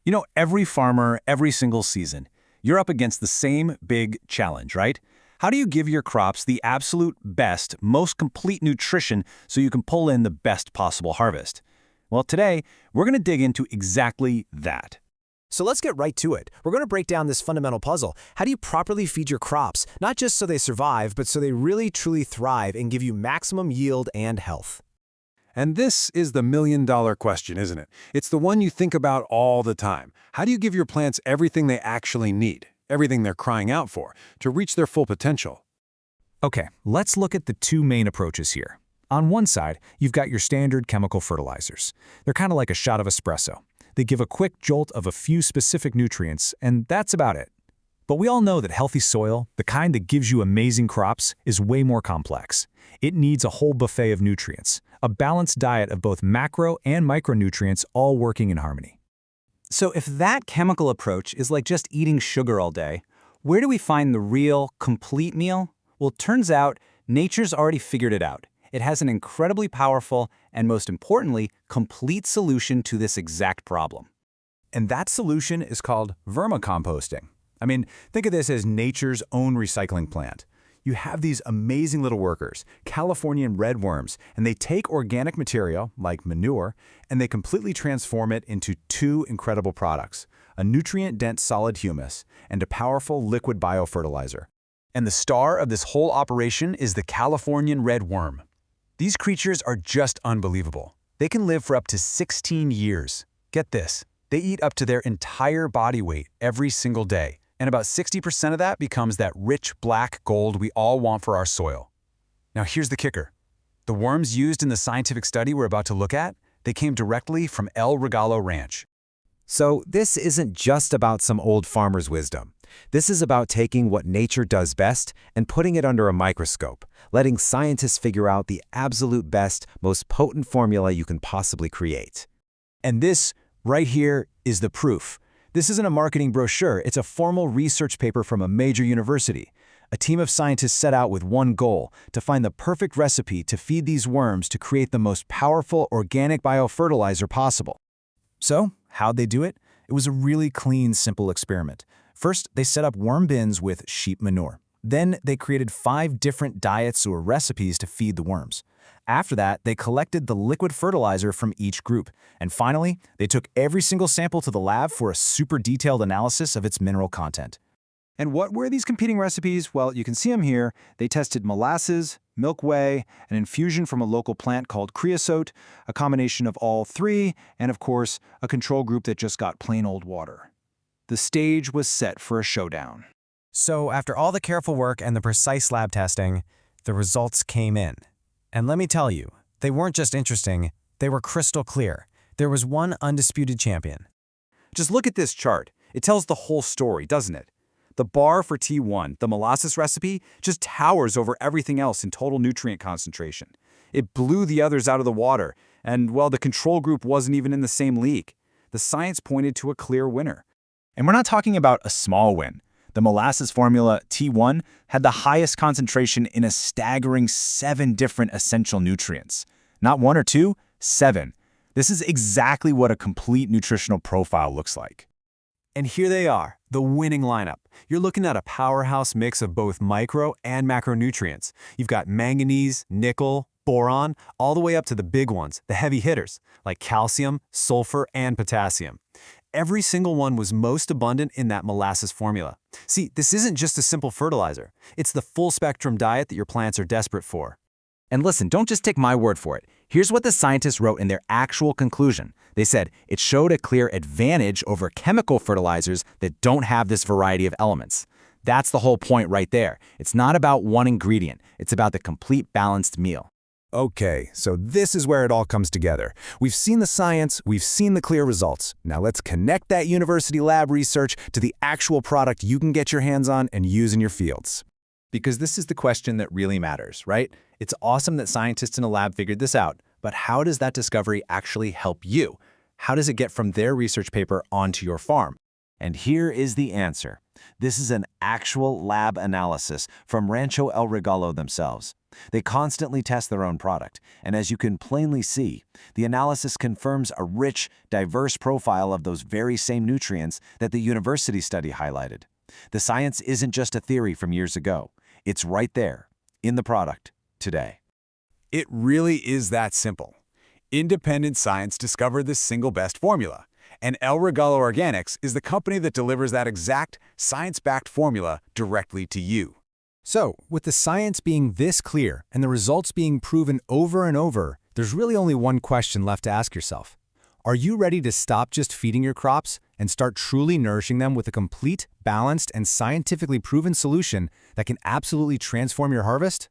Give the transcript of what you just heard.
You know, every farmer, every single season, you're up against the same big challenge, right? How do you give your crops the absolute best, most complete nutrition so you can pull in the best possible harvest? Well, today, we're going to dig into exactly that. So let's get right to it. We're going to break down this fundamental puzzle. How do you properly feed your crops, not just so they survive, but so they really truly thrive and give you maximum yield and health? And this is the million-dollar question, isn't it? It's the one you think about all the time. How do you give your plants everything they actually need, everything they're crying out for, to reach their full potential? Okay, let's look at the two main approaches here. On one side, you've got your standard chemical fertilizers. They're kind of like a shot of espresso. They give a quick jolt of a few specific nutrients, and that's about it. But we all know that healthy soil, the kind that gives you amazing crops, is way more complex. It needs a whole buffet of nutrients, a balanced diet of both macro and micronutrients all working in harmony. So if that chemical approach is like just eating sugar all day, where do we find the real, complete meal? Well, it turns out nature's already figured it out. It has an incredibly powerful and, most importantly, complete solution to this exact problem. And that solution is called vermicomposting. I mean, think of this as nature's own recycling plant. You have these amazing little workers, Californian redworms, and they take organic material, like manure, and they completely transform it into two incredible products, a nutrient-dense solid humus and a powerful liquid biofertilizer. And the star of this whole operation is the Californian redworm. These creatures are just unbelievable. They can live for up to 16 years. Get this, they eat up to their entire body weight every single day, and about 60% of that becomes that rich black gold we all want for our soil. Now here's the kicker. The worms used in the scientific study we're about to look at, they came directly from El Regalo Ranch. So this isn't just about some old farmer's wisdom. This is about taking what nature does best and putting it under a microscope, letting scientists figure out the absolute best, most potent formula you can possibly create. And this, right here, is the proof. This isn't a marketing brochure, it's a formal research paper from a major university. A team of scientists set out with one goal, to find the perfect recipe to feed these worms to create the most powerful organic biofertilizer possible. So, how'd they do it? It was a really clean, simple experiment. First, they set up worm bins with sheep manure. Then, they created 5 different diets or recipes to feed the worms. After that, they collected the liquid fertilizer from each group. And finally, they took every single sample to the lab for a super detailed analysis of its mineral content. And what were these competing recipes? Well, you can see them here. They tested molasses, milk whey, an infusion from a local plant called creosote, a combination of all 3, and of course, a control group that just got plain old water. The stage was set for a showdown. So, after all the careful work and the precise lab testing, the results came in. And let me tell you, they weren't just interesting, they were crystal clear. There was one undisputed champion. Just look at this chart. It tells the whole story, doesn't it? The bar for T1, the molasses recipe, just towers over everything else in total nutrient concentration. It blew the others out of the water, and, well, the control group wasn't even in the same league. The science pointed to a clear winner. And we're not talking about a small win. The molasses formula T1 had the highest concentration in a staggering 7 different essential nutrients. Not 1 or 2, 7. This is exactly what a complete nutritional profile looks like. And here they are, the winning lineup. You're looking at a powerhouse mix of both micro and macronutrients. You've got manganese, nickel, boron, all the way up to the big ones, the heavy hitters, like calcium, sulfur, and potassium. Every single one was most abundant in that molasses formula. See, this isn't just a simple fertilizer. It's the full-spectrum diet that your plants are desperate for. And listen, don't just take my word for it. Here's what the scientists wrote in their actual conclusion. They said it showed a clear advantage over chemical fertilizers that don't have this variety of elements. That's the whole point right there. It's not about one ingredient. It's about the complete balanced meal. Okay, so this is where it all comes together. We've seen the science, we've seen the clear results. Now let's connect that university lab research to the actual product you can get your hands on and use in your fields. Because this is the question that really matters, right? It's awesome that scientists in a lab figured this out, but how does that discovery actually help you? How does it get from their research paper onto your farm? And here is the answer. This is an actual lab analysis from Rancho El Regalo themselves. They constantly test their own product, and as you can plainly see, the analysis confirms a rich, diverse profile of those very same nutrients that the university study highlighted. The science isn't just a theory from years ago. It's right there, in the product, today. It really is that simple. Independent science discovered the single best formula, and El Regalo Organics is the company that delivers that exact science-backed formula directly to you. So, with the science being this clear and the results being proven over and over, there's really only one question left to ask yourself. Are you ready to stop just feeding your crops and start truly nourishing them with a complete, balanced, and scientifically proven solution that can absolutely transform your harvest?